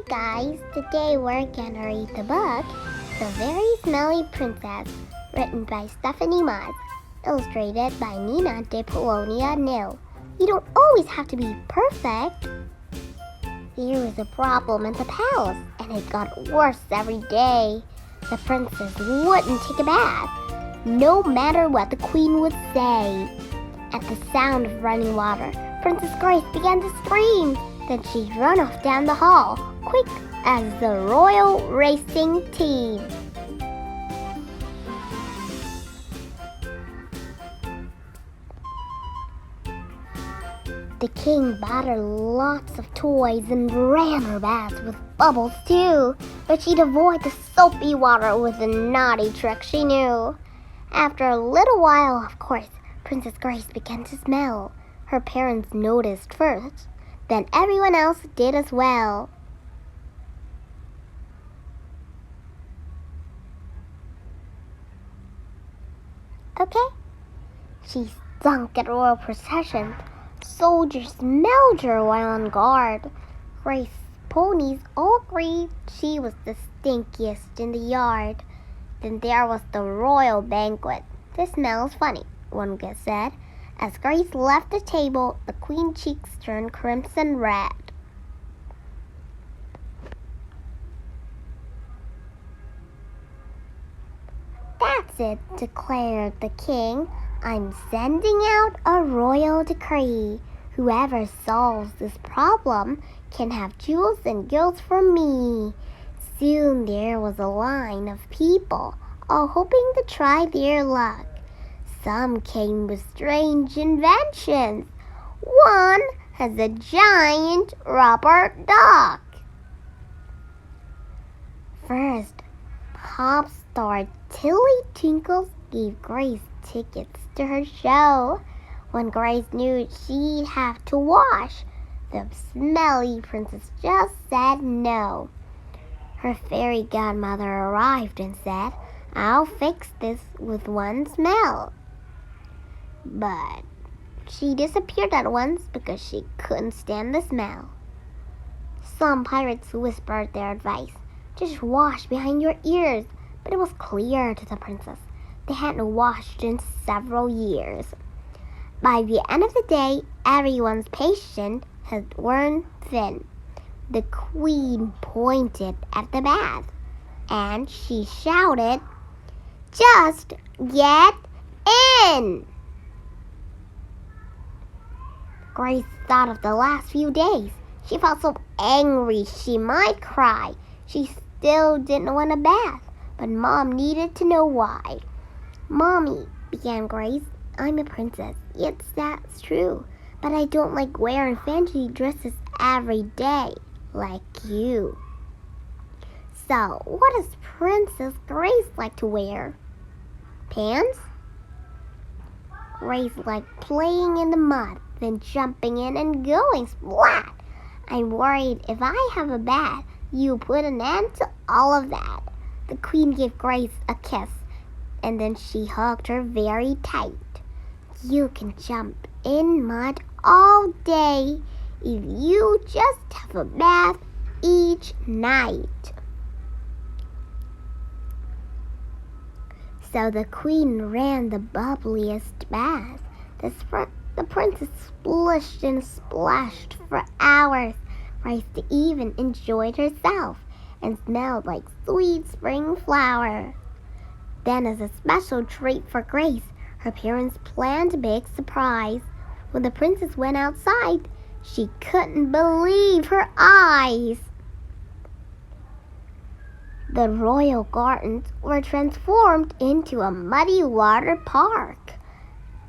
guys, today we're gonna read the book The Very Smelly Princess, written by Stephanie Maas, illustrated by Nina de Polonia Nil. You don't always have to be perfect. There was a problem in the palace, and it got worse every day. The princess wouldn't take a bath, no matter what the queen would say. At the sound of running water, Princess Grace began to scream. Then she'd run off down the hall, quick as the royal racing team. The king bought her lots of toys and ran her baths with bubbles too, but she'd avoid the soapy water with a naughty trick she knew. After a little while, of course, Princess Grace began to smell. Her parents noticed first, then everyone else did as well. Okay? She stunk at royal processions. Soldiers smelled her while on guard. Grace's ponies all agreed she was the stinkiest in the yard. Then there was the royal banquet. This smells funny, one guest said. As Grace left the table, the queen's cheeks turned crimson red. That's it, declared the king. I'm sending out a royal decree. Whoever solves this problem can have jewels and gills from me. Soon there was a line of people, all hoping to try their luck. Some came with strange inventions. One has a giant rubber duck. First, pop star Tilly Tinkles gave Grace tickets to her show. When Grace knew she'd have to wash, the smelly princess just said no. Her fairy godmother arrived and said, I'll fix this with one smell. But she disappeared at once because she couldn't stand the smell. Some pirates whispered their advice, just wash behind your ears, but it was clear to the princess they hadn't washed in several years. By the end of the day, everyone's patience had worn thin. The queen pointed at the bath, and she shouted, just get in! Grace thought of the last few days. She felt so angry she might cry. She still didn't want a bath, but Mom needed to know why. Mommy, began Grace, I'm a princess. Yes, that's true, but I don't like wearing fancy dresses every day, like you. So, what does Princess Grace like to wear? Pants? Grace liked playing in the mud, then jumping in and going splat. I'm worried if I have a bath, you put an end to all of that. The queen gave Grace a kiss, and then she hugged her very tight. You can jump in mud all day if you just have a bath each night. So the queen ran the bubbliest bath. The princess splished and splashed for hours. Grace even enjoyed herself and smelled like sweet spring flower. Then, as a special treat for Grace, her parents planned a big surprise. When the princess went outside, she couldn't believe her eyes. The royal gardens were transformed into a muddy water park.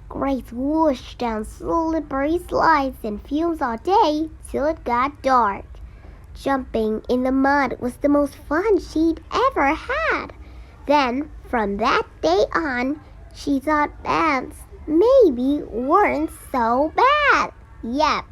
Grace whooshed down slippery slides and fumes all day till it got dark. Jumping in the mud was the most fun she'd ever had. Then, from that day on, she thought baths maybe weren't so bad. Yep.